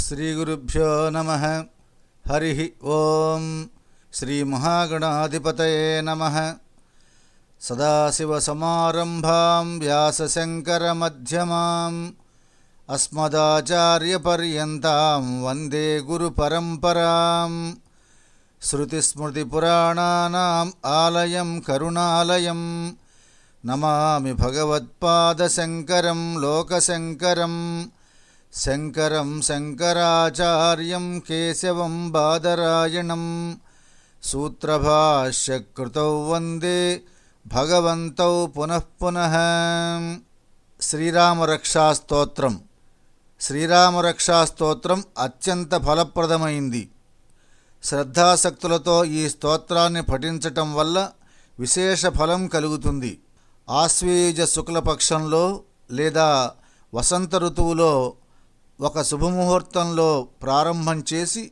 श्रीगुरुभ्यो नमः। हरिः ओं। श्रीमहागणाधिपतये नमः। सदाशिवसमारम्भां व्यासशङ्करमध्यमाम् अस्मदाचार्यपर्यन्तां वन्दे गुरुपरम्पराम्। श्रुतिस्मृतिपुराणानाम् आलयं करुणालयं नमामि भगवत्पादशङ्करं लोकशङ्करम्। शङ्करं शङ्कराचार्यं केशवं बादरायणं सूत्रभाष्यकृतौ वन्दे भगवन्तौ पुनः पुनः। శ్రీరామరక్షాస్తోత్రం. శ్రీరామరక్షాస్తోత్రం అత్యంత ఫలప్రదమైంది. శ్రద్ధాసక్తులతో ఈ స్తోత్రాన్ని పఠించటం వల్ల విశేష ఫలం కలుగుతుంది. ఆశ్వీజ శుక్లపక్షంలో లేదా వసంత ఋతువులో ఒక శుభముహూర్తంలో ప్రారంభం చేసి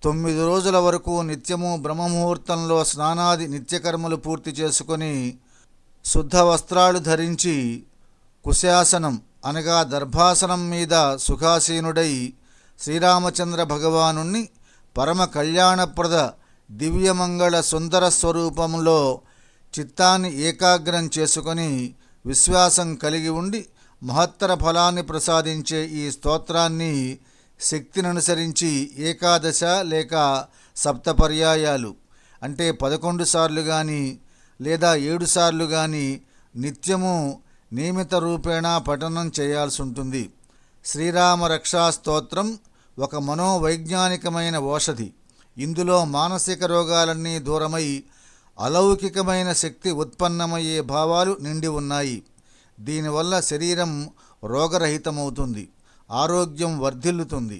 9 రోజుల వరకు నిత్యము బ్రహ్మముహూర్తంలో స్నానాది నిత్యకర్మలు పూర్తి చేసుకొని శుద్ధ వస్త్రాలు ధరించి కుశాసనం అనగా దర్భాసనం మీద సుఖాసీనుడై శ్రీరామచంద్ర భగవానుణ్ణి పరమ కళ్యాణప్రద దివ్యమంగళ సుందర స్వరూపంలో చిత్తాన్ని ఏకాగ్రం చేసుకొని విశ్వాసం కలిగి ఉండి మహత్తర ఫలాన్ని ప్రసాదించే ఈ స్తోత్రాన్ని శక్తిని అనుసరించి ఏకాదశ లేక సప్తపర్యాయాలు అంటే 11 సార్లు కానీ లేదా 7 సార్లు కానీ నిత్యము నియమిత రూపేణ పఠనం చేయాల్సి ఉంటుంది. శ్రీరామరక్షా స్తోత్రం ఒక మనోవైజ్ఞానికమైన ఓషధి. ఇందులో మానసిక రోగాలన్నీ దూరమై అలౌకికమైన శక్తి ఉత్పన్నమయ్యే భావాలు నిండి ఉన్నాయి. దీనివల్ల శరీరం రోగరహితమవుతుంది, ఆరోగ్యం వర్ధిల్లుతుంది,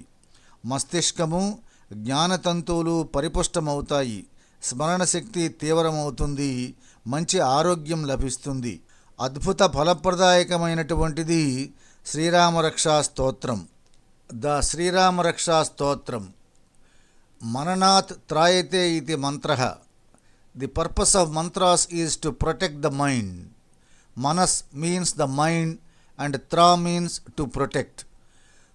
మస్తిష్కము జ్ఞానతంతువులు పరిపుష్టమవుతాయి, స్మరణశక్తి తీవ్రమవుతుంది, మంచి ఆరోగ్యం లభిస్తుంది. అద్భుత ఫలప్రదాయకమైనటువంటిది శ్రీరామరక్షా స్తోత్రం. ద శ్రీరామరక్షా స్తోత్రం మననాత్ త్రాయతే ఇది మంత్రః. The purpose of mantras is to protect the mind. Manas means the mind and Tra means to protect.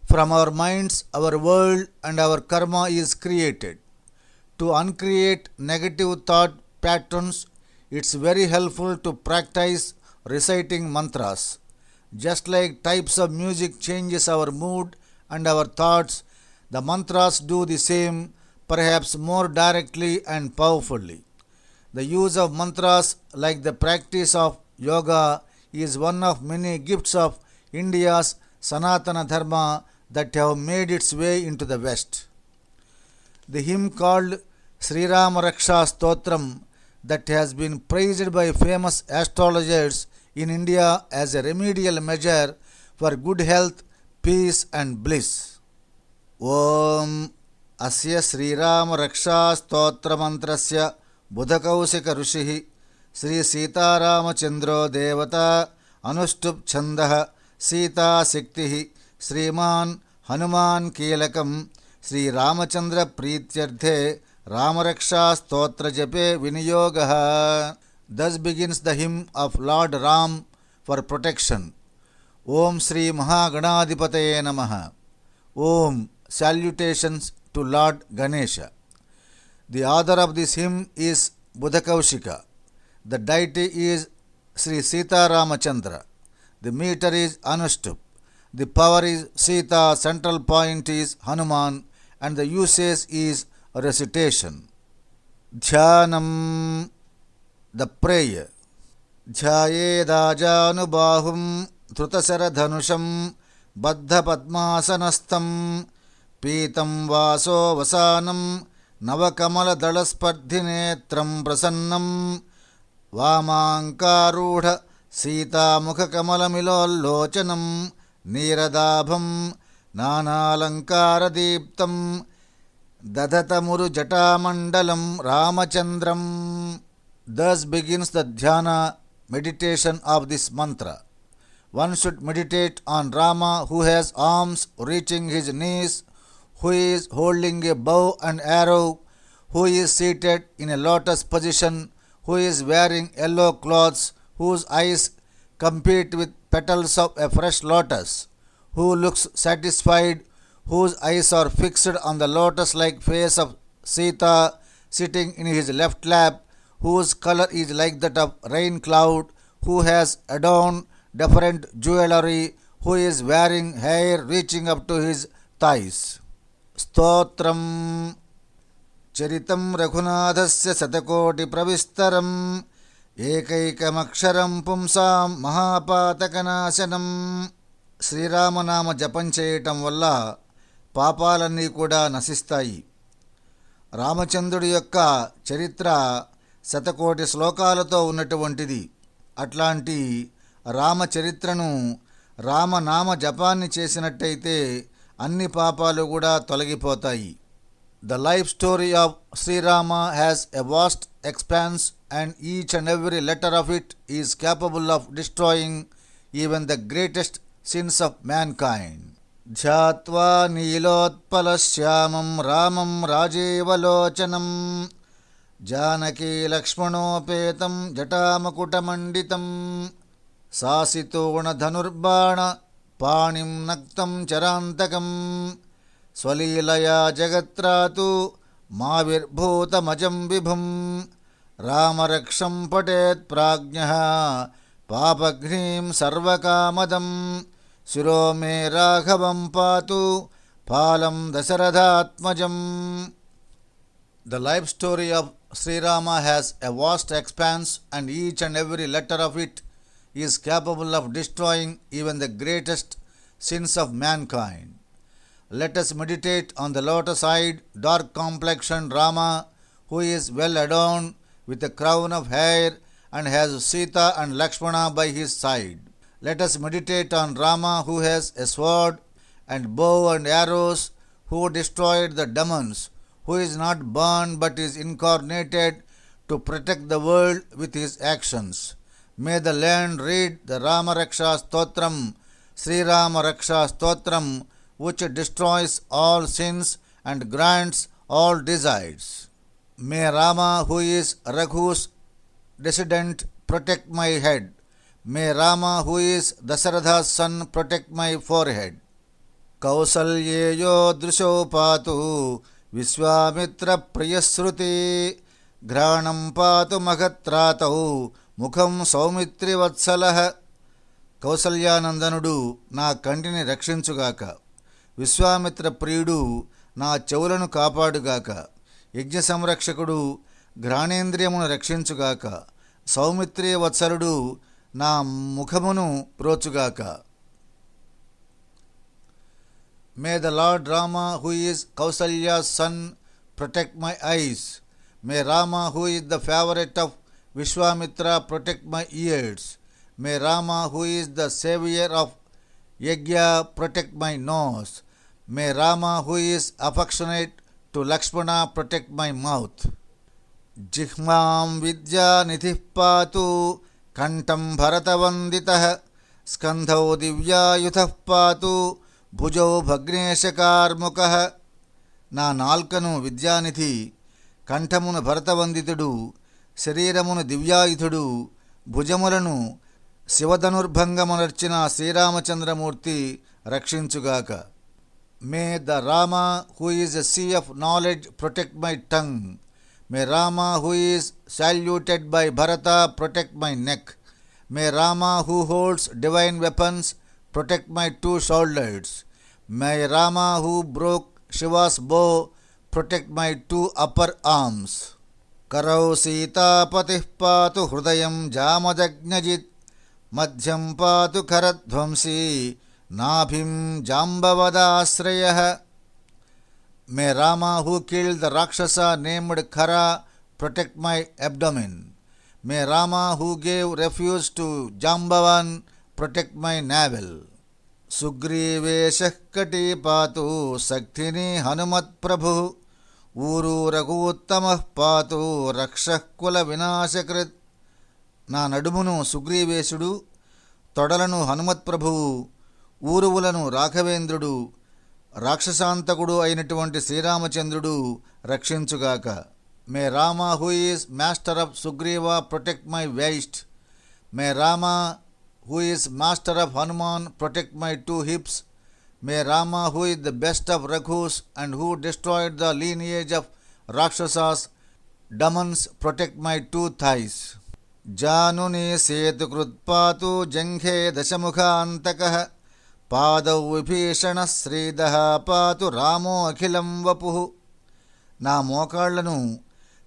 From our minds, our world and our karma is created. To uncreate negative thought patterns, it's very helpful to practice reciting mantras. Just like types of music changes our mood and our thoughts, the mantras do the same, perhaps more directly and powerfully. The use of mantras, like the practice of yoga, is one of many gifts of India's Sanatana Dharma that have made its way into the West. The hymn called Sri Ramaraksha Stotram that has been praised by famous astrologers in India as a remedial measure for good health, peace and bliss. Om Asya Sri Ramaraksha Stotra Mantrasya Budhakausika Rushihi Shri సీతారామచంద్రో దేవత అనుష్టుప్ ఛందః సీతాశక్తి శ్రీమాన్ హనుమాన్ కీలకం శ్రీరామచంద్ర ప్రీత్యర్థే రామరక్షా స్తోత్ర జపే వినియోగః. Thus begins the hymn of Lord Ram for protection. Om Sri Mahaganaadhipataye Namah. Om salutations to Lord Ganesha. The author of this hymn is Budhakaushika. The deity is Sri Sita Ramachandra. The meter is Anushtup. The power is Sita. Central point is Hanuman. And the usage is recitation. Dhyanam, the prayer. Dhyayedajanubahum dhrutasharadhanusham baddha padmasanastham pītam vaso vasanam navakamala dalaspardhinetram prasannam వామాంకారూఢ సీతాముఖకమలమిలోల్లోచనం నీరదాభం నానాలంకారదీప్తం దధతమురు జటామండలం Ramachandram. Thus begins the dhyana meditation of this mantra. One should meditate on Rama, who has arms reaching his knees, who is holding a bow and arrow, who is seated in a lotus position, who is wearing yellow clothes, whose eyes compete with petals of a fresh lotus, who looks satisfied, whose eyes are fixed on the lotus-like face of Sita sitting in his left lap, whose color is like that of rain cloud, who has adorned different jewelry, who is wearing hair reaching up to his thighs. స్తోత్రం చరితం రఘునాథస్య శతకోటి ప్రవిస్తరం ఏకైకమక్షరం పుంసాం మహాపాతకనాశనం. శ్రీరామనామ జపం చేయటం వల్ల పాపాలన్నీ కూడా నశిస్తాయి. రామచంద్రుడి యొక్క చరిత్ర శతకోటి శ్లోకాలతో ఉన్నటువంటిది. అట్లాంటి రామచరిత్రను రామనామ జపాన్ని చేసినట్టయితే అన్ని పాపాలు కూడా తొలగిపోతాయి. The life story of Sri Rama has a vast expanse, and each and every letter of it is capable of destroying even the greatest sins of mankind. ధ్యాత్వా నీలోత్పలశ్యామం Ramam రాజీవలోచనం Janaki లక్ష్మణోపేతం జటామకుటమండితం సాసితోణధనుర్బాణ పాణిం నక్తం చరాంతకం స్వలీలయా జగత్రాతు మావిర్భూతమజం విభుం రామరక్షం పఠేత్ ప్రాజ్ఞః పాపఘ్నీం సర్వకామదం శిరో May Raghavam Paathu Palam దశరథాత్మజం. The life story of Sri Rama has a vast expanse, and each and every letter of it is capable of destroying even the greatest sins of mankind. Let us meditate on the lotus-eyed, dark-complexioned Rama, who is well adorned with a crown of hair and has Sita and Lakshmana by his side. Let us meditate on Rama, who has a sword and bow and arrows, who destroyed the demons, who is not born but is incarnated to protect the world with his actions. May the land read the Rama Raksha Stotram, Sri Rama Raksha Stotram, which destroys all sins and grants all desires. May Rama, who is Raghu's descendant, protect my head. May Rama, who is Dasharatha's son, protect my forehead. Kausalyeyo drisho patu Vishwamitra priyasruti Ghranam patu magatratau Mukham Saumitri వత్సలః. కౌసల్యానందనుడు నా కంటిని రక్షించుగాక, విశ్వామిత్ర ప్రియుడు నా చెవులను కాపాడుగాక, యజ్ఞ సంరక్షకుడు ఘ్రాణేంద్రియమును రక్షించుగాక, సౌమిత్రి వత్సలుడు నా ముఖమును ప్రోచుగాక. May the Lord Rama, who is Kausalya's son, protect my eyes. May Rama, who is the favorite of Vishwamitra, protect my ears. May Rama, who is the savior of Yajna, protect my nose. May Rama, who is affectionate to Lakshmana, protect my mouth. Jihmam vidya nidhih patu kantam bharatavanditah skandhau divyayuthah patu భుజౌ భగ్నేశకార్ముకః. నా నాల్కను విద్యానిధి, కంఠమును భరతవందితుడు, శరీరమును దివ్యాయుధుడు, భుజములను శివధనుర్భంగమునర్చిన శ్రీరామచంద్రమూర్తి రక్షించుగాక. May the Rama who is a sea of knowledge protect my tongue. May Rama who is saluted by Bharata protect my neck. May Rama who holds divine weapons protect my two shoulders. May Rama, who broke Shiva's bow, protect my two upper arms. Karau Sitapatih patu hrudayam jamadajnajit madhyam patu kharadvamsi nabhim jambavadasrayah. May Rama, who killed the Rakshasa named Khara, protect my abdomen. May Rama, who gave refuge to Jambavan, protect my navel. సుగ్రీవేశః కటీపాతు శక్తిని హనుమత్ ప్రభు ఊరు రఘుత్తమః పాతు రక్షః కుల వినాశకృత్. నా నడుమును సుగ్రీవేశుడు, తొడలను హనుమత్ ప్రభువు, ఊరువులను రాఘవేంద్రుడు, రాక్షసాంతకుడు అయినటువంటి శ్రీరామచంద్రుడు రక్షించుగాక. May Rama who is master of Sugriva protect my waist. May Rama who is master of Hanuman protect my two hips. May Rama, who is the best of Raghus and who destroyed the lineage of Rakshasas, demons, protect my two thighs. Januni setu krutpatu janghe dashamukhantakah పాదౌ విభీషణ శ్రీదః పాతు రామో అఖిలం వపుః. నా మోకాళ్లను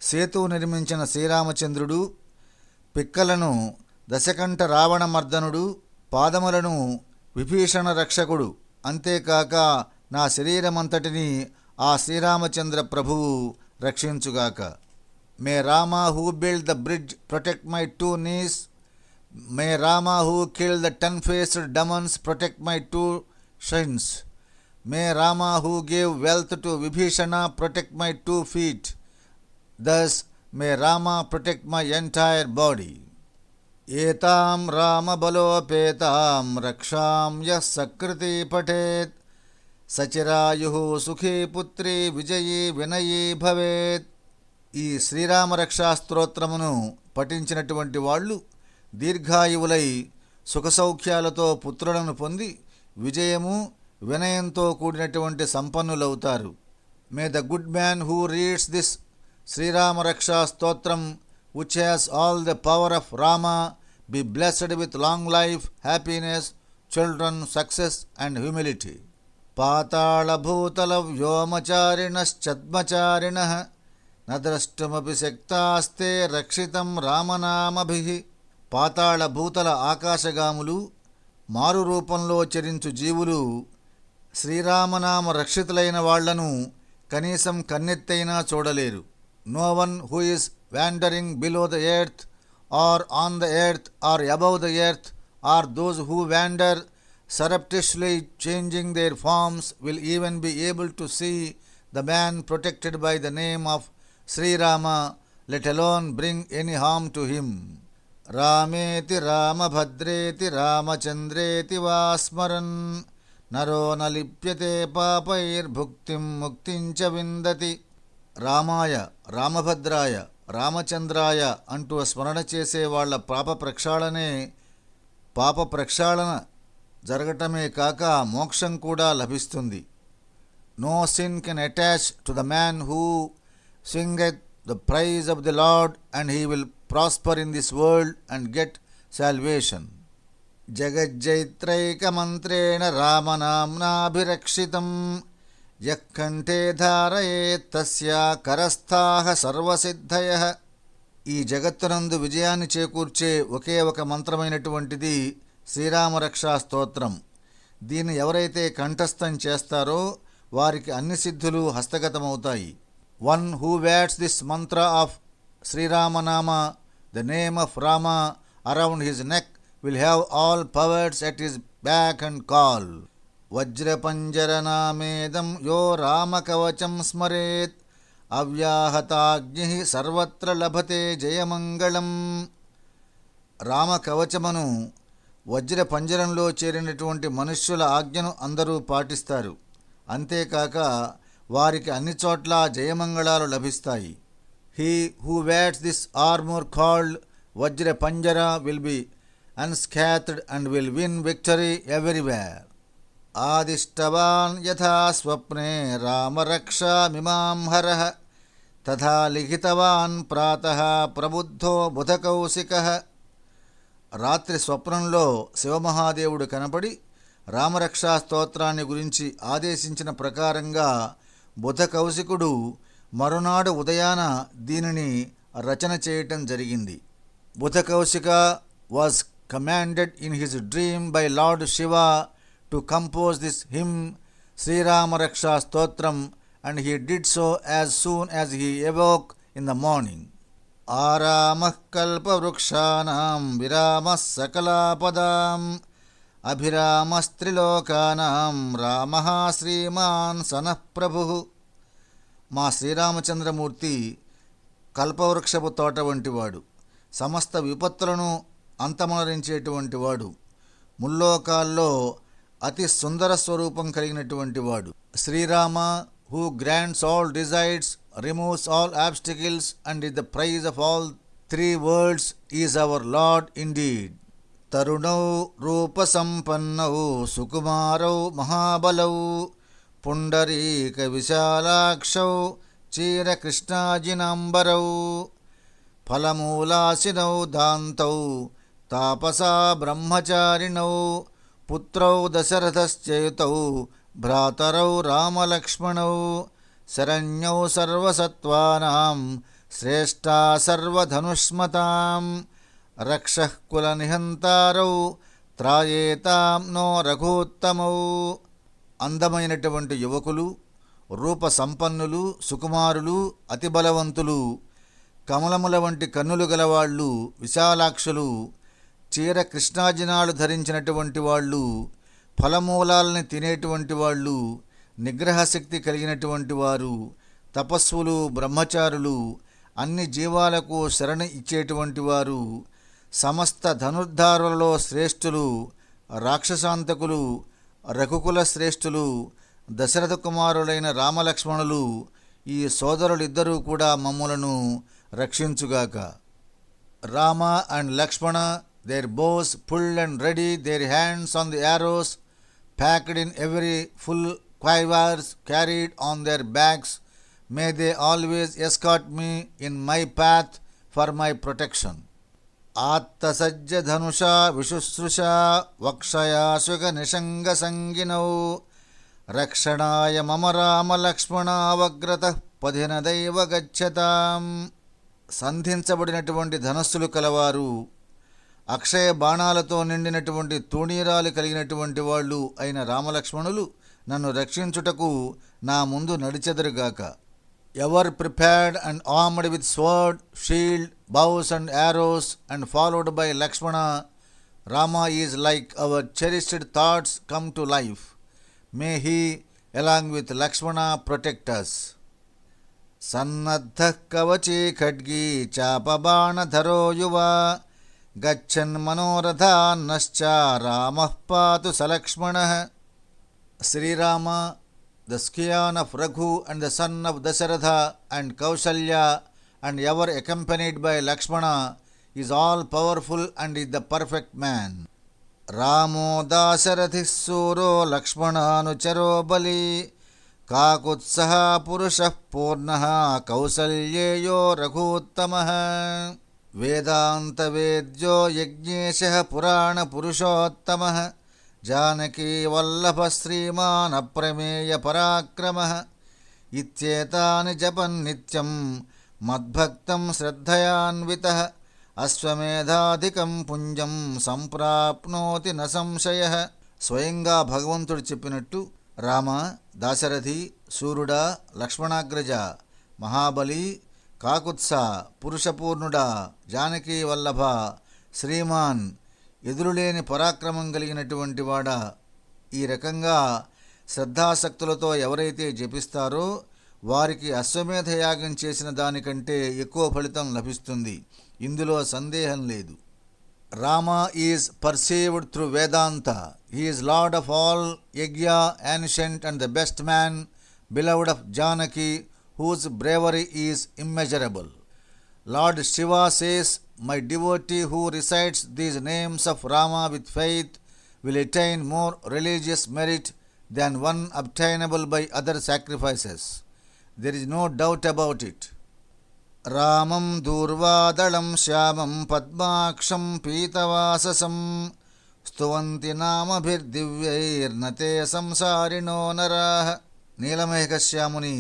సేతువు నిర్మించిన శ్రీరామచంద్రుడు, పిక్కలను దశకంఠ రావణమర్దనుడు, పాదములను విభీషణ రక్షకుడు, అంతేకాక నా శరీరమంతటిని ఆ శ్రీరామచంద్ర ప్రభువు రక్షించుగాక. May Rama who build the bridge protect my two knees. May Rama, who killed the 10-faced demons, protect my two shins. May Rama, who gave wealth to Vibhishana, protect my 2 feet. Thus, may Rama protect my entire body. Etam Rama balopetam raksham yas sakriti patet sachirayuhu sukhi putri vijayi vinayi bhavet. ఈ శ్రీరామ రక్షా స్తోత్రమును పఠించినటువంటి వాళ్ళు దీర్ఘాయువులై సుఖసౌఖ్యాలతో పుత్రులను పొంది విజయము వినయంతో కూడినటువంటి సంపన్నులవుతారు. May the good man who reads this Sri Rama Raksha Stotram which has all the power of Rama be blessed with long life, happiness, children, success and humility. పాతాళభూతల వ్యోమచారిణశ్చద్మచారిణః న ద్రష్టుమపి శక్తాస్తే రక్షితం రామనామభిః. పాతాళ భూతల ఆకాశగాములు, మారు రూపంలో చరించు జీవులు శ్రీరామనామ రక్షితులైన వాళ్లను కనీసం కన్నెత్తైనా చూడలేరు. No one who is wandering below the earth or on the earth or above the earth or those who wander surreptitiously changing their forms will even be able to see the man protected by the name of Sri Rama, let alone bring any harm to him. రామేతి రామభద్రేతి రామచంద్రేతి వా స్మరన్ నరో న లిప్యతే పాపైర్భుక్తిం ముక్తిం చ విందతి. రామాయ, రామభద్రాయ, రామచంద్రాయ అంటూ స్మరణ చేసే వాళ్ల పాప ప్రక్షాళన జరగటమే కాక మోక్షం కూడా లభిస్తుంది. No sin can attach to the man who singeth the praise of the Lord and he will prosper in this world and get salvation. జగజ్జైత్రైకమంత్రేణ రామనామ్నాభిరక్షితం యఃకంఠే ధారయేత్ తస్య కరస్థాః సర్వసిద్ధయః. ఈ జగత్తునందు విజయాన్ని చేకూర్చే ఒకే ఒక మంత్రమైనటువంటిది శ్రీరామరక్షా స్తోత్రం. దీన్ని ఎవరైతే కంఠస్థం చేస్తారో వారికి అన్ని సిద్ధులు హస్తగతమవుతాయి. One who weights this Mantra of శ్రీరామనామ, the name of Rama, around his neck will have all powers at his back and call. Vajrapanjaranamedam yo Ramakavacham smaret avyahataగ్ని సర్వత్ర లభతే జయమంగళం. రామకవచమును వజ్రపంజరంలో చేరినటువంటి మనుష్యుల ఆజ్ఞను అందరూ పాటిస్తారు. అంతేకాక వారికి అన్ని చోట్ల జయమంగళాలు లభిస్తాయి. He who wears this armor called Vajra Panjara will be unscathed and will win victory everywhere. Adishtavan yatha swapne Ramaraksha mimam harah తథా లిఖితవాన్ ప్రాతః ప్రబుద్ధో బుధకౌశికః. రాత్రి స్వప్నంలో శివమహాదేవుడు కనపడి రామరక్షా స్తోత్రాన్ని గురించి ఆదేశించిన ప్రకారంగా బుధకౌశికుడు మరునాడు ఉదయాన దీనిని రచన చేయటం జరిగింది. Budhakaushika was commanded in his dream by lord Shiva to compose this hymn Sri Rama Raksha Stotram and he did so as soon as he awoke in the morning. Aramah kalpavrukshanam viramah sakalapadam abhiramastrilokanam ramaha Shriman సనః ప్రభుః. మా శ్రీరామచంద్రమూర్తి కల్పవృక్షపు తోట వంటివాడు, సమస్త విపత్తులను అంతమొనరించేటువంటి వాడు, ముల్లోకాల్లో అతి సుందర స్వరూపం కలిగినటువంటి వాడు. Srirama who grants all desires, removes all obstacles and is the prize of all 3 worlds is our Lord indeed. తరుణౌ రూపసంపన్నౌ సుకుమారౌ మహాబలౌ పుండరీక విశాలాక్షౌ చీరకృష్ణాజినాంబరౌ ఫలమూలాసినౌ దాంతౌ తాపసా బ్రహ్మచారిణౌ పుత్రౌ దశరథశ్చేతౌ భ్రాతరౌ రామలక్ష్మణౌ శరణ్యౌ సర్వసత్వానాం శ్రేష్టా సర్వధనుష్మతాం రక్షః కులనిహంతారౌ త్రాయేతాం నో రఘోత్తమౌ. అందమైనటువంటి యువకులు, రూప సంపన్నులు, సుకుమారులు, అతి బలవంతులు, కమలముల వంటి కన్నులు గలవాళ్ళు, విశాలాక్షులు, చీర కృష్ణాజినాలు ధరించినటువంటి వాళ్ళు, ఫలమూలాలని తినేటువంటి వాళ్ళు, నిగ్రహశక్తి కలిగినటువంటి వారు, తపస్సులు, బ్రహ్మచారులు, అన్ని జీవాలకు శరణ ఇచ్చేటువంటి వారు, సమస్త ధనుర్ధారులలో శ్రేష్ఠులు, రాక్షసాంతకులు, రఘుకుల శ్రేష్ఠులు, దశరథ కుమారులైన రామలక్ష్మణులు, ఈ సోదరులిద్దరూ కూడా మమ్ములను రక్షించుగాక. Rama and Lakshmana, their bows pulled and ready, their hands on the arrows, packed in every full quivers carried on their backs. May they always escort me in my path for my protection. ఆత్తసజ్జ ధనుషా విశుశ్రుషా వక్షయా శుగ నిషంగ సంగినౌ రక్షణాయ మమ రామలక్ష్మణావగ్రతః పదిన దైవ గచ్చతాం. సంధించబడినటువంటి ధనస్సులు కలవారు, అక్షయ బాణాలతో నిండినటువంటి తూణీరాలు కలిగినటువంటి వాళ్ళు అయిన రామలక్ష్మణులు నన్ను రక్షించుటకు నా ముందు నడిచెదరుగాక. Ever prepared and armed with sword, shield, bows and arrows and followed by Lakshmana, Rama is like our cherished thoughts come to life. May he, along with Lakshmana, protect us. Sannaddhah kavachi khadgi chapabāṇadharo yuva gacchhan manorathanascha Ramah pātu salakshmanah. Sri Rama, the scion of Raghu and the son of Dasharatha and Kausalya, and ever accompanied by Lakshmana, is all powerful and is the perfect man. Ramo Dasarathis Suro Lakshmananucharo Bali Kakutsaha Purushah Purnaha Kausalyeyo Raghuttamah. Vedanta Vedyo Yajneshah Purana Purushottamah Janaki Vallabha Sriman Aprameya Parakramah. Ityetani Japan Nityam మద్భక్తం శ్రద్ధయాన్వితః అశ్వమేధాధికం పుంజం సంప్రాప్నోతి న సంశయః. స్వయంగా భగవంతుడు చెప్పినట్టు రామ, దాశరథి, శూరుడా, లక్ష్మణాగ్రజ, మహాబలి, కాకుత్స, పురుషపూర్ణుడా, జానకీ వల్లభ, శ్రీమాన్, ఎదురులేని పరాక్రమం కలిగినటువంటి వాడా, ఈ రకంగా శ్రద్ధాసక్తులతో ఎవరైతే జపిస్తారో వారికి అశ్వమేధ యాగం చేసిన దానికంటే ఎక్కువ ఫలితం లభిస్తుంది. ఇందులో సందేహం లేదు. Rama is perceived through Vedanta. He is Lord of all yajna, ancient and the best man, beloved of Janaki, whose bravery is immeasurable. Lord Shiva says, my devotee who recites these names of Rama with faith will attain more religious merit than one obtainable by other sacrifices. There is no doubt about it. Ramam durvadalam shyamam padmaksham pītavāsasam స్తువంతి నామభిర్దివ్యైర్నతే సంసారిణో నరాః. నీలమేఘశ్యాముని,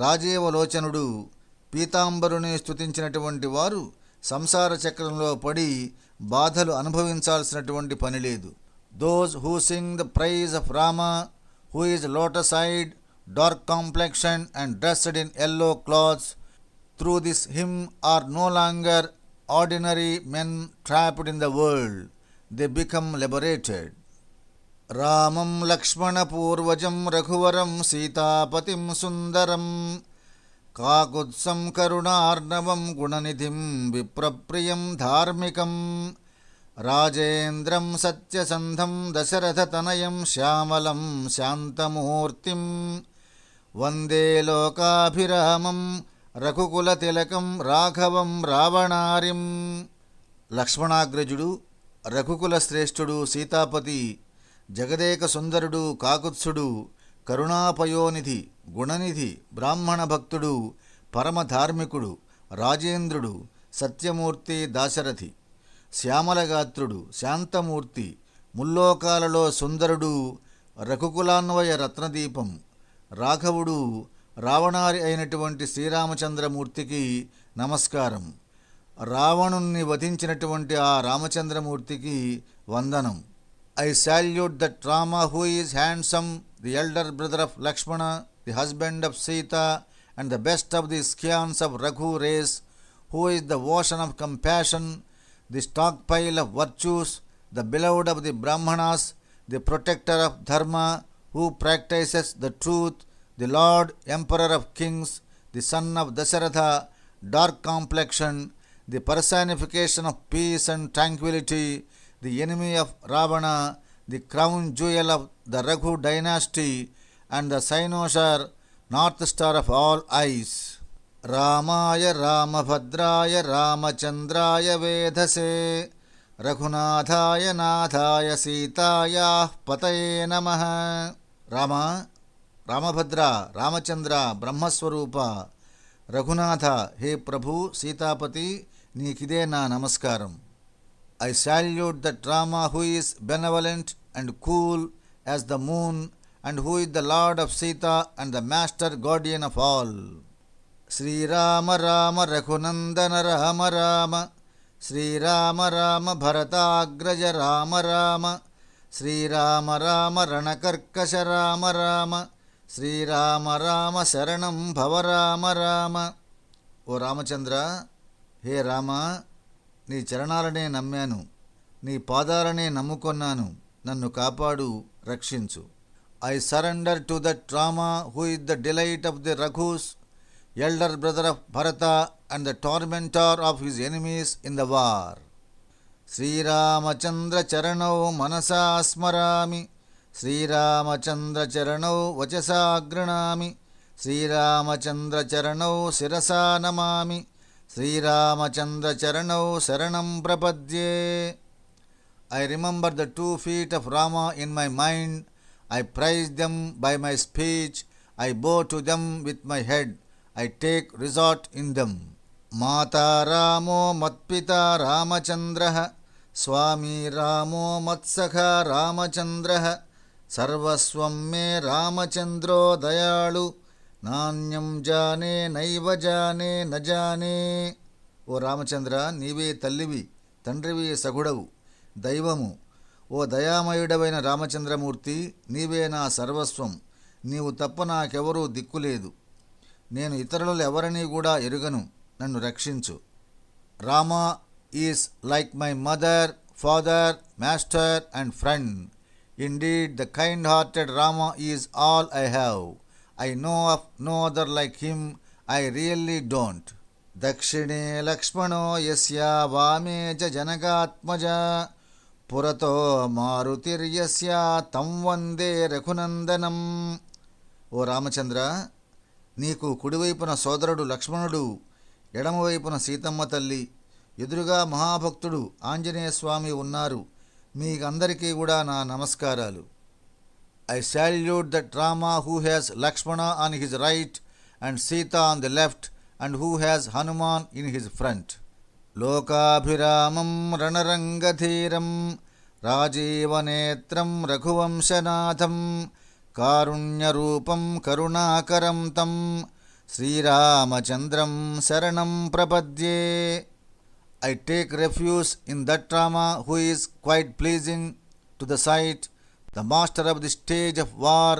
రాజీవలోచనుడు, పీతాంబరుని స్తుతించినటువంటి వారు సంసార చక్రంలో పడి బాధలు అనుభవించాల్సినటువంటి పని లేదు. Those who sing the praise of Rama, who is lotus eyed, dark complexion and dressed in yellow clothes, through this hymn are no longer ordinary men trapped in the world. They become liberated. Ramam Lakshmana Purvajam Raghuvaram Sitapatim Sundaram Kakutsam Karunarnavam Gunanidhim Viprapriyam Dharmikam Rajendram Satyasandham Dasharathatanayam Shyamalam Shantamurtim వందే లోకాభిరామం రఘుకుల తిలకం రాఘవం రావణారిం. లక్ష్మణాగ్రజుడు, రఘుకుల శ్రేష్ఠుడు సీతాపతి, జగదేక సుందరుడు కాకుత్సుడు, కరుణాపయోనిధి, గుణనిధి, బ్రాహ్మణ భక్తుడు, పరమధార్మికుడు, రాజేంద్రుడు, సత్యమూర్తి దాశరథి, శ్యామలగాత్రుడు, శాంతమూర్తి, ముల్లోకాలలో సుందరుడు, రఘుకులాన్వయ రత్నదీపం, రాఘవుడు, రావణారి అయినటువంటి శ్రీరామచంద్రమూర్తికి నమస్కారం. రావణుణ్ణి వధించినటువంటి ఆ రామచంద్రమూర్తికి వందనం. I salute that Rama who is handsome, the elder brother of Lakshmana, the husband of Sita, and the best of the scions of Raghu race, who is the ocean of compassion, the stockpile of virtues, the beloved of the Brahmanas, the protector of Dharma, who practices the truth, the Lord Emperor of kings, the son of Dasharatha, dark complexion, the personification of peace and tranquility, the enemy of Ravana, the crown jewel of the Raghu dynasty, and the cynosure, north star of all eyes. Ramaya Ramabhadraya Ramachandraya Vedhase Raghunathaya Nathaya Sitaya Pataye Namaha. Rama, Ramabhadra, Ramachandra, బ్రహ్మస్వరూప, రఘునాథ, హే ప్రభు సీతాపతి, నీకిదే నా నమస్కారం. I salute that Rama who is benevolent and cool as the moon, and who is the Lord of Sita and the master guardian of all. Sri Rama Rama Raghunandana Rama Rama, Sri Rama Rama Bharatagraja Rama Rama, Sri Rama Rama Ranakarkasha Rama Rama, Sri Rama Rama Saranam Bhava Rama Rama. ఓ రామచంద్ర, హే రామ, నీ చరణాలనే నమ్మాను, నీ పాదాలనే నమ్ముకొన్నాను, నన్ను కాపాడు, రక్షించు. I surrender to that Rama who is the delight of the Raghus, elder brother of Bharata and the tormentor of his enemies in the war. Sri Ramachandra చరణౌ మనసా స్మరామి, శ్రీరామచంద్ర చరణౌ వచసా గృణామి, శ్రీరామచంద్ర చరణౌ శిరసా నమామి, శ్రీరామచంద్ర చరణౌ శరణం ప్రపద్యే. I remember the 2 feet of Rama in my mind. I praise them by my speech. I bow to them with my head. I take resort in them. Mata Ramo Matpita Ramachandraha, Swami Ramo Matsakha Ramachandraha, Sarvaswam me Ramachandro Dayalu, నాణ్యం జానే నైవ జానే నజానే. ఓ రామచంద్ర, నీవే తల్లివి, తండ్రివి, సగుడవు, దైవము. ఓ దయామయుడవైన రామచంద్రమూర్తి, నీవే నా సర్వస్వం. నీవు తప్ప నాకెవరూ దిక్కులేదు. నేను ఇతరులు ఎవరినీ కూడా ఎరుగను, నన్ను రక్షించు. Rama is like my mother, father, master and friend. Indeed the kind hearted Rama is all I have. I know of no other like him, I really don't. దక్షిణే లక్ష్మణో యస్య వామే చ జనకాత్మజ, పురతో మారుతిర్యస్య తం వందే రఘునందనం. ఓ రామచంద్ర, నీకు కుడివైపున సోదరుడు లక్ష్మణుడు, ఎడమవైపున సీతమ్మ తల్లి, ఎదురుగా మహాభక్తుడు ఆంజనేయస్వామి ఉన్నారు. మీకందరికీ కూడా నా నమస్కారాలు. I salute that Rama who has Lakshmana on his right and Sita on the left, and who has Hanuman in his front. Lokabhiramam Ranarangadhiram Rajivanetram Raghuvamshanatham Karunyarupam Karunakaram Tam Sri Ramachandram Saranam Prapadye. I take refuge in that Rama who is quite pleasing to the sight, the master of the stage of war,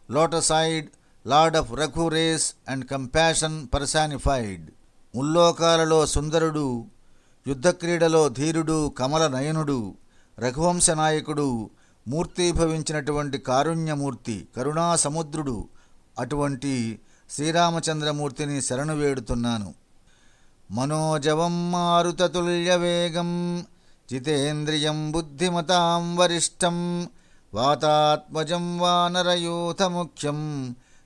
lotus-eyed, lord of Raghu race and compassion personified. ముల్లోకాలలో సుందరుడు, యుద్ధక్రీడలో ధీరుడు, కమల నయనుడు, రఘువంశ నాయకుడు, మూర్తీభవించినటువంటి కారుణ్యమూర్తి, కరుణా సముద్రుడు, అటువంటి శ్రీరామచంద్రమూర్తిని శరణు వేడుతున్నాను. మనోజవం మారుతతుల్యవేగం జితేంద్రియం బుద్ధిమతాం వరిష్టం వాతాత్మజం వానరయూథముఖ్యం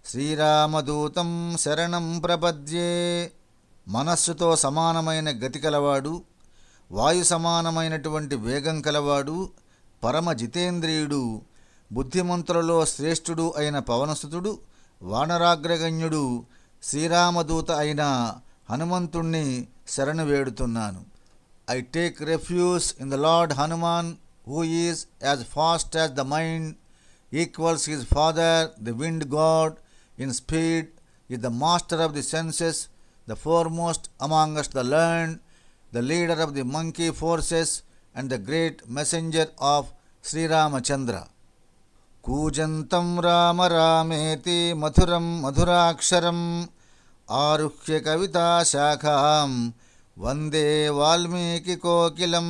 శ్రీరామదూతం శరణం ప్రపద్యే. మనస్సుతో సమానమైన గతి కలవాడు, వాయు సమానమైనటువంటి వేగం కలవాడు, పరమ జితేంద్రియుడు, బుద్ధిమంతులలో శ్రేష్ఠుడు అయిన పవనసుతుడు, వానరాగ్రగణ్యుడు, శ్రీరామదూత అయిన హనుమంతుణ్ణి శరణు వేడుతున్నాను. I take refuge in the Lord Hanuman, who is as fast as the mind, equals his father, the wind god, in speed, is the master of the senses, the foremost amongst the learned, the leader of the monkey forces, and the great messenger of Sri Ramachandra. Kujantam Rama Rameti Madhuram Madhuraksharam Aruhya Kavita Shakham వందే వాల్మీకి కోకిలం.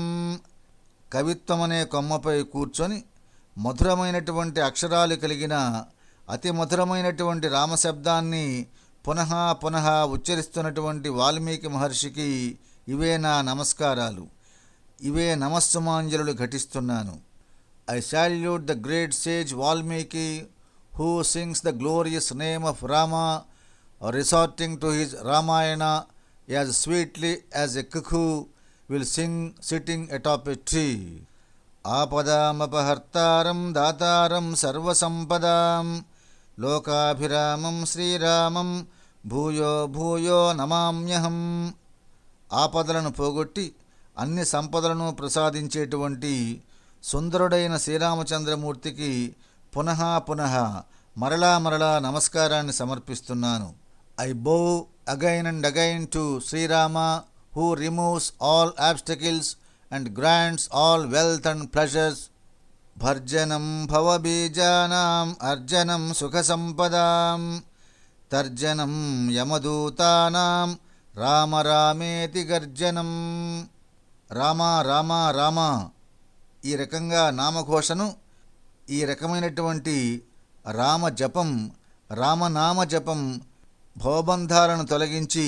కవిత్వమనే కొమ్మపై కూర్చొని మధురమైనటువంటి అక్షరాలు కలిగిన అతి మధురమైనటువంటి రామశబ్దాన్ని పునః పునః ఉచ్చరిస్తున్నటువంటి వాల్మీకి మహర్షికి ఇవే నా నమస్కారాలు, ఇవే నమస్సుమాంజలులు ఘటిస్తున్నాను. I salute the great sage Valmiki, who sings the glorious name of Rama, resorting to his Ramayana as sweetly as a cuckoo will sing sitting atop a tree. ఆపదామపహర్తారం దాతారం సర్వసంపదాం లోకాభిరామం శ్రీరామం భూయో భూయో నమామ్యహం. ఆపదలను పోగొట్టి అన్ని సంపదలను ప్రసాదించేటువంటి సుందరుడైన శ్రీరామచంద్రమూర్తికి పునః పునః మరలా మరలా నమస్కారాన్ని సమర్పిస్తున్నాను. I bow again and again to Sri Rama, who removes all obstacles and grants all wealth and pleasures. Bharjanam bhavabijanam arjanam sukhasampadam tarjanam yamadutanam Rama Rameti garjanam. Rama Rama Rama, ఈ రకంగా నామఘోషను, ఈ రకమైనటువంటి రామజపం, రామనామ జపం భవబంధాలను తొలగించి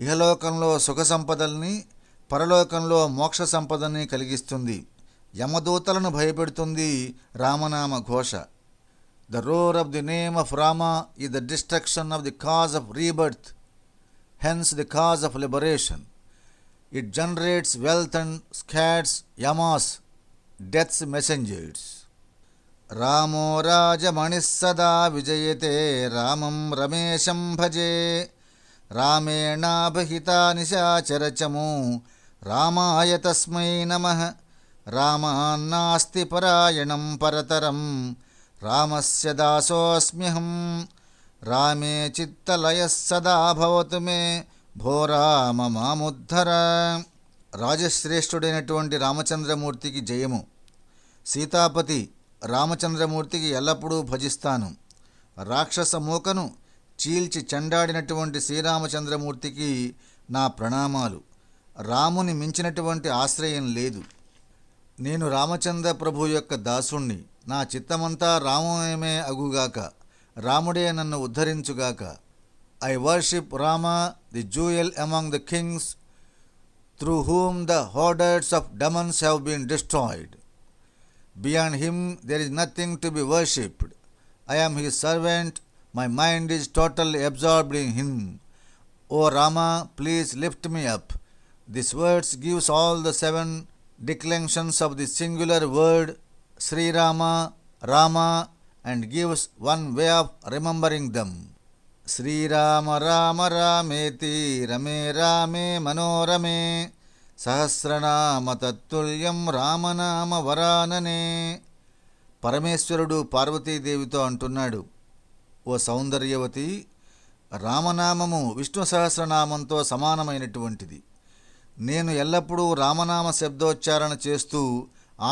ఇహలోకంలో సుఖ సంపదల్ని, పరలోకంలో మోక్ష సంపదని కలిగిస్తుంది. యమదూతలను భయపెడుతుంది రామనామ ఘోష. The roar of the name of Rama is the destruction of the cause of rebirth, hence the cause of liberation. It generates wealth and scats Yamas, death's messengers. రామో రాజమణిః సదా విజయతే రామం రమేశం భజే రామేణాభిహితా నిశాచరచమూ రామాయ తస్మై నమః. రామాన్నాస్తి పరాయణం పరతరం రామస్య దాసోऽస్మ్యహం. రామే చిత్తలయః సదా భవతు మే భో రామ మాముద్ధర. రాజశ్రేష్ఠుడైనటువంటి రామచంద్రమూర్తికి జయము. సీతాపతి రామచంద్రమూర్తికి ఎల్లప్పుడూ భజిస్తాను. రాక్షస మూకను చీల్చి చెండాడినటువంటి శ్రీరామచంద్రమూర్తికి నా ప్రణామాలు. రాముని మించినటువంటి ఆశ్రయం లేదు. నేను రామచంద్ర ప్రభు యొక్క దాసుణ్ణి. నా చిత్తమంతా రామమయమే అగుగాక, రాముడే నన్ను ఉద్ధరించుగాక. I worship Rama, the jewel among the kings, through whom the hordes of demons have been destroyed. Beyond him there is nothing to be worshipped. I am his servant, my mind is totally absorbed in him. O Rama, please lift me up. This verse gives all the 7 declensions of the singular word Sri Rama, Rama, and gives one way of remembering them. Sri Rama Rama Rameti Rame Rame Manorame సహస్రనామ తత్తుల్యం రామనామ వరాననే. పరమేశ్వరుడు పార్వతీదేవితో అంటున్నాడు, ఓ సౌందర్యవతి, రామనామము విష్ణు సహస్రనామంతో సమానమైనటువంటిది. నేను ఎల్లప్పుడూ రామనామ శబ్దోచ్చారణ చేస్తూ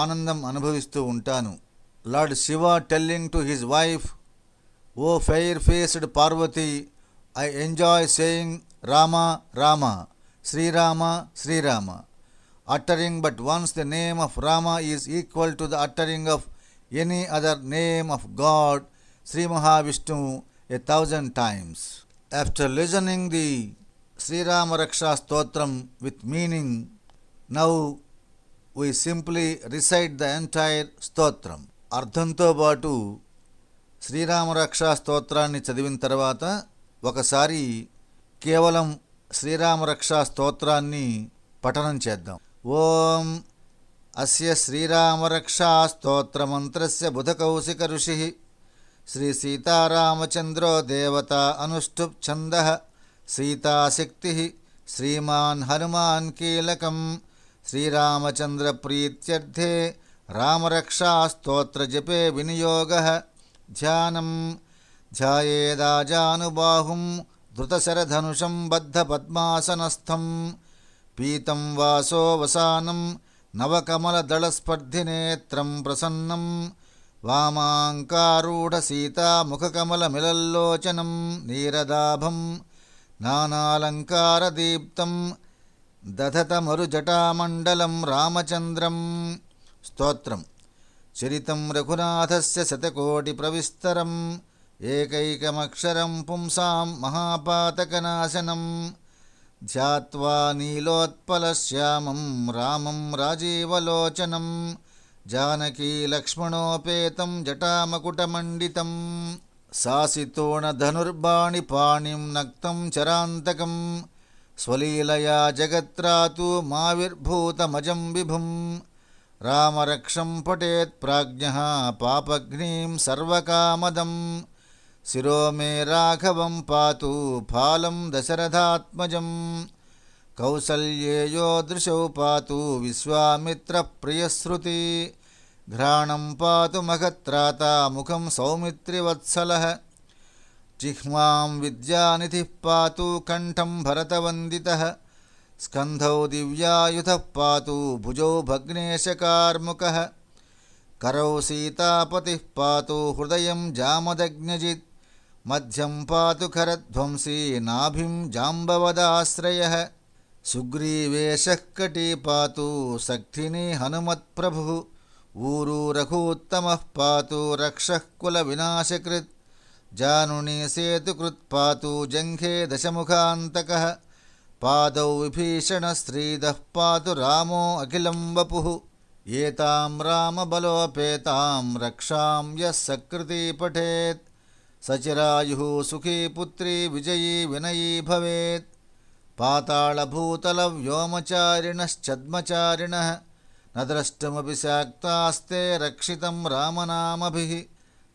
ఆనందం అనుభవిస్తూ ఉంటాను. Lord Shiva telling to his wife, oh fair faced Parvati, I enjoy saying Rama Rama, Srirama Srirama. Uttering but once the name of Rama is equal to the uttering of any other name of God, Sri Mahavishnu, 1,000 times. After listening the Sri Rama Raksha Stotram with meaning, now we simply recite the entire Stotram. అర్థంతో పాటు శ్రీరామరక్షా స్తోత్రాన్ని చదివిన తర్వాత ఒకసారి కేవలం శ్రీరామరక్షా స్తోత్రాన్ని పఠనం చేద్దాం. ओम अस्य श्रीरामरक्षास्तोत्रमन्त्रस्य बुधकौशिकऋषिः श्रीसीतारामचन्द्रो देवता अनुष्टुप् छन्दः सीताशक्तिः श्रीमान् हनुमान् कीलकं श्रीरामचन्द्रप्रीत्यर्थे रामरक्षास्तोत्रजपे विनियोगः ध्यानं ध्यायेदाजानुबाहुं धृतशरधनुषं बद्धपद्मासनस्थं पीतं वासो वसानं नवकमलदलस्पर्धिनेत्रं प्रसन्नं वामाङ्कारूढसीतामुखकमलमिलल्लोचनं नीरदाभं नानालङ्कारदीप्तं दधतमरुजटामण्डलं रामचन्द्रं स्तोत्रं चरितं रघुनाथस्य शतकोटिप्रविस्तरम् एकैकमक्षरं पुंसां महापातकनाशनं ध्यात्वा नीलोत्पलश्यामं रामं राजीवलोचनं जानकीलक्ष्मणोपेतं जटामकुटमण्डितं सासितोणधनुर्बाणिपाणिं नक्तं चरान्तकं स्वलीलया जगत्रातु माविर्भूतमजं विभुं रामरक्षं पठेत् प्राज्ञः पापघ्नीं सर्वकामदं शिरो मे राघवं पातु फालं दशरथात्मजं कौसल्येयो दृशौ पातु विश्वामित्रप्रियश्रुति घ्राणं पातु मखत्राता मुखं सौमित्रिवत्सलः जिह्वां विद्यानिधिः पातु कण्ठं भरतवन्दितः स्कन्धौ दिव्यायुधः पातु भुजौ भग्नेशकार्मुकः करौ सीतापतिः पातु हृदयं जामदग्नजित् मध्यं पातु खरध्वंसी नाभिं जाम्बवदाश्रयः सुग्रीवेशः कटी पातु सक्थिनी हनुमत्प्रभुः ऊरू रघूत्तमः पातु रक्षः कुलविनाशकृत् जानुनी सेतुकृत् पातु जङ्घे दशमुखान्तकः पादौ विभीषणश्रीदः पातु रामो अखिलं वपुः एतां रामबलोपेतां रक्षां यः सकृती पठेत् सचिरायुः सुखी पुत्री विजयी विनयी भवेत् पातालभूतलव्योमचारिणश्चद्मचारिणः न द्रष्टुमपि शक्तास्ते रक्षितं रामनामभिः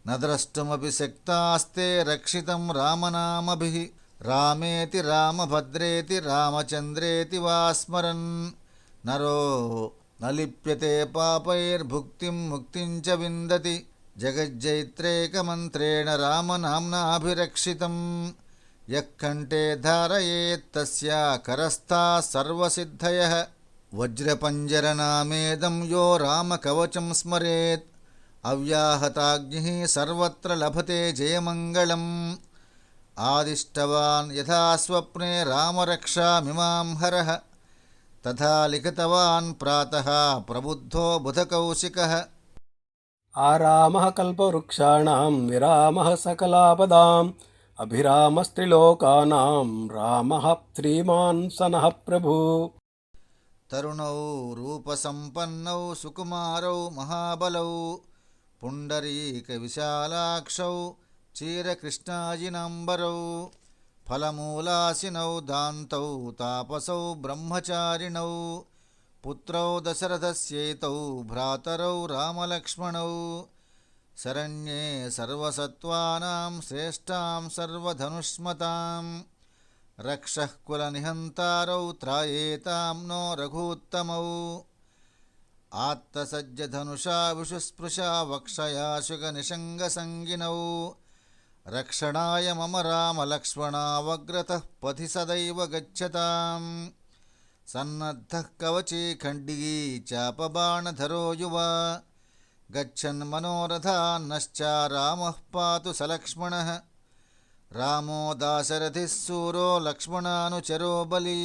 न द्रष्टुमपि शक्तास्ते रक्षितं रामनामभिः रामेति रामभद्रेति रामचन्द्रेति वा स्मरन् नरो न लिप्यते पापैर्भुक्तिं मुक्तिं च विन्दति जगज्जैत्रेकमन्त्रेण रामनाम्नाभिरक्षितं यः कण्ठे धारयेत् तस्य करस्थाः सर्वसिद्धयः वज्रपञ्जरनामेदं यो रामकवचं स्मरेत् अव्याहताग्निः सर्वत्र लभते जयमङ्गलम् आदिष्टवान् यथा स्वप्ने रामरक्षामिमां हरः तथा लिखितवान् प्रातः प्रबुद्धो बुधकौशिकः आरामः कल्पवृक्षाणां विरामः सकलापदाम् अभिरामस्त्रिलोकानां रामः श्रीमान् सनः प्रभु तरुणौ रूपसम्पन्नौ सुकुमारौ महाबलौ पुण्डरीकविशालाक्षौ चीरकृष्णाजिनाम्बरौ फलमूलासिनौ दान्तौ तापसौ ब्रह्मचारिणौ पुत्रौ दशरथस्यैतौ भ्रातरौ रामलक्ष्मणौ शरण्ये सर्वसत्त्वानां श्रेष्ठां सर्वधनुष्मतां रक्षः कुलनिहन्तारौ त्रायेतां नो रघूत्तमौ आत्तसज्जधनुषा विशुस्पृशा वक्षया शुकनिषङ्गसङ्गिनौ रक्षणाय मम रामलक्ष्मणावग्रतः पथि सदैव गच्छताम् सन्नद्धः कवची खण्डी चापबाणधरो युवा गच्छन् मनोरथान्नश्च रामः पातु सलक्ष्मणः रामो दाशरथिः सूरो लक्ष्मणानुचरो बली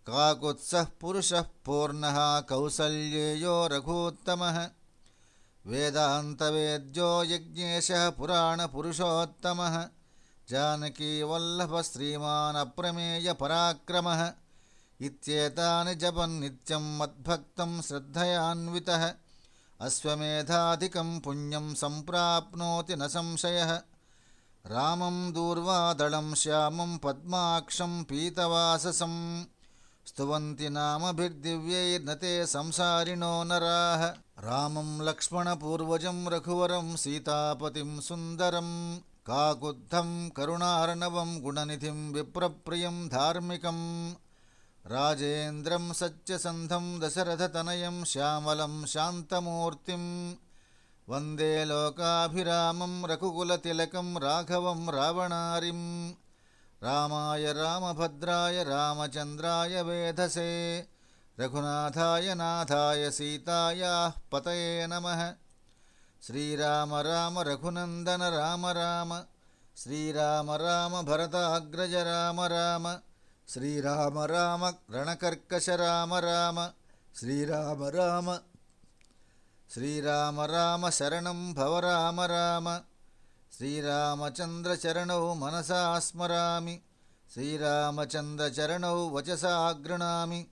काकुत्सः पुरुषः पूर्णः कौसल्येयो रघूत्तमः वेदान्तवेद्यो यज्ञेशः पुराणपुरुषोत्तमः जानकीवल्लभः श्रीमान् अप्रमेयपराक्रमः इत्येतानि जपन् नित्यं मद्भक्तं श्रद्धयान्वितः अश्वमेधाधिकं पुण्यं सम्प्राप्नोति न संशयः रामं दूर्वादलं श्यामं पद्माक्षं पीतवाससं स्तुवन्ति नामभिर्दिव्यैर्न ते संसारिणो नराः रामं लक्ष्मणपूर्वजं रघुवरं सीतापतिं सुन्दरं काकुत्थं करुणार्णवं गुणनिधिं विप्रप्रियं धार्मिकं राजेन्द्रं सत्यसन्धं दशरथतनयं श्यामलं शान्तमूर्तिं वन्दे लोकाभिरामं रघुकुलतिलकं राघवं रावणारिं रामाय रामभद्राय रामचन्द्राय वेधसे रघुनाथाय नाथाय सीतायाः पतये नमः। श्रीराम राम रघुनन्दन राम राम श्रीराम राम भरताग्रज राम राम श्रीराम राम रणकर्कश राम राम श्रीराम राम श्रीराम राम शरणं भव राम राम श्रीरामचन्द्रचरणौ मनसा स्मरामि श्रीरामचन्द्रचरणौ वचसा गृह्णामि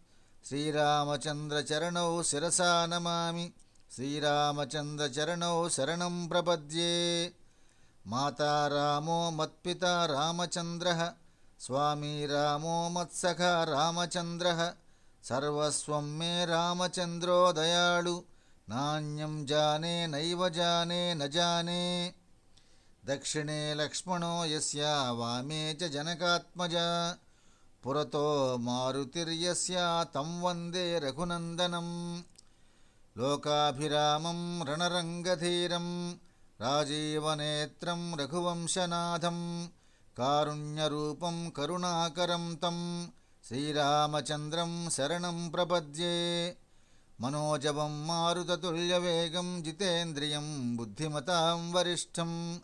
श्रीरामचन्द्रचरणौ शिरसा नमामि श्रीरामचन्द्रचरणौ शरणं प्रपद्ये। माता रामो मत्पिता रामचन्द्रः स्वामी रामो मत्सखा रामचन्द्रः सर्वस्वं मे रामचन्द्रो दयाळु नान्यं जाने नैव जाने न जाने। दक्षिणे लक्ष्मणो यस्य वामे च जनकात्मजा पुरतो मारुतिर्यस्य तं वन्दे रघुनन्दनं लोकाभिरामं रणरङ्गधीरं राजीवनेत्रं रघुवंशनाथं कारुण्यरूपं करुणाकरं तं श्रीरामचन्द्रं शरणं प्रपद्ये। मनोजवं मारुततुल्यवेगं जितेन्द्रियं बुद्धिमतां वरिष्ठं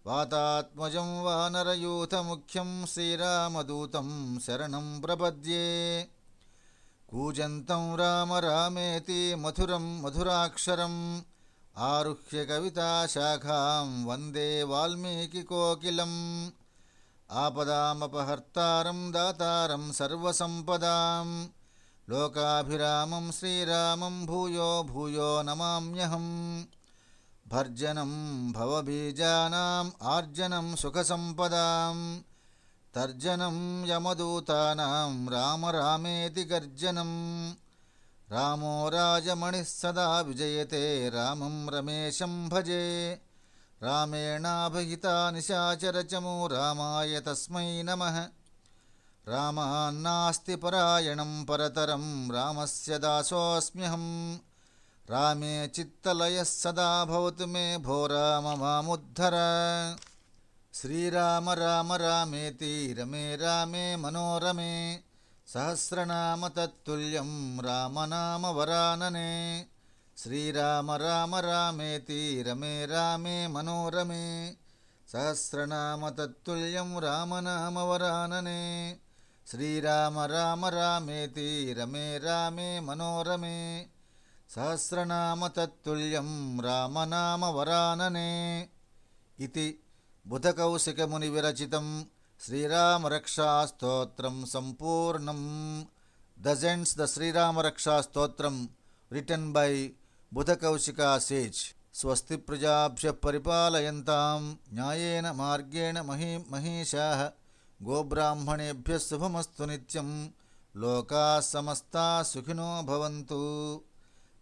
वातात्मजं वानरयूथमुख्यं श्रीरामदूतं शरणं प्रपद्ये। कूजन्तं राम रामेति मधुरं मधुराक्षरम् आरुह्य कविताशाखां वन्दे वाल्मीकिकोकिलम् आपदामपहर्तारं दातारं सर्वसम्पदां लोकाभिरामं श्रीरामं भूयो भूयो नमाम्यहम्। भर्जनं भवबीजानाम् आर्जनं सुखसम्पदां तर्जनं यमदूतानां राम रामेति गर्जनं रामो राजमणिः सदा विजयते रामं रमेशं भजे। रामेणाभिहिता निशाचरचमू रामाय तस्मै नमः। रामान्नास्ति परायणं परतरं रामस्य दासोऽस्म्यहं रामे चित्तलयः सदा भवतु मे भो राम मामुद्धर। श्रीराम राम रामेति रमे रामे मनोरमे सहस्रनाम तत्तुल्यं रामनाम वरानने। श्रीराम राम रामेति रमे रामे मनोरमे सहस्रनाम तत्तुल्यं रामनाम वरानने। श्रीराम राम रामेति रमे रामे मनोरमे सहस्रनाम तत्तुल्यं रामनाम वरानने। इति बुधकौशिकमुनिविरचितं श्रीरामरक्षास्तोत्रं सम्पूर्णं। Thus ends the Sriramaraksha-stotram written by Budhakaushika sage. Swasti prajabhya paripalayantam nyayena margena mahishaah gobrahmanebhya subhamastu nityam loka samasta sukhino bhavantu.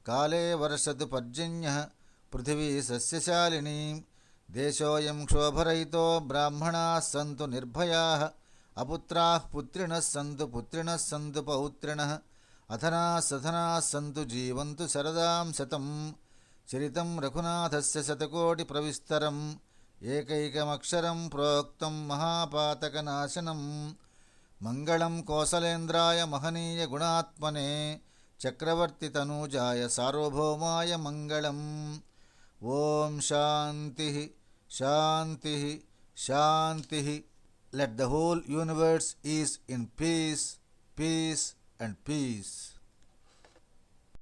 Kale varshatu parjanyah prithvi sasyashalini deshoyam kshobarayito brahmana santu nirbhayaah अपुत्राः पुत्रिणः सन्तु पौत्रिणः अथनाः सथनाः सन्तु जीवन्तु शरदां शतं चरितं रघुनाथस्य शतकोटिप्रविस्तरम् एकैकमक्षरं प्रोक्तं महापातकनाशनं मङ्गलं कौसलेन्द्राय महनीय गुणात्मने चक्रवर्तितनूजाय सार्वभौमाय मङ्गलम्। ॐ शान्तिः शान्तिः शान्तिः. Let the whole universe is in peace, peace and peace.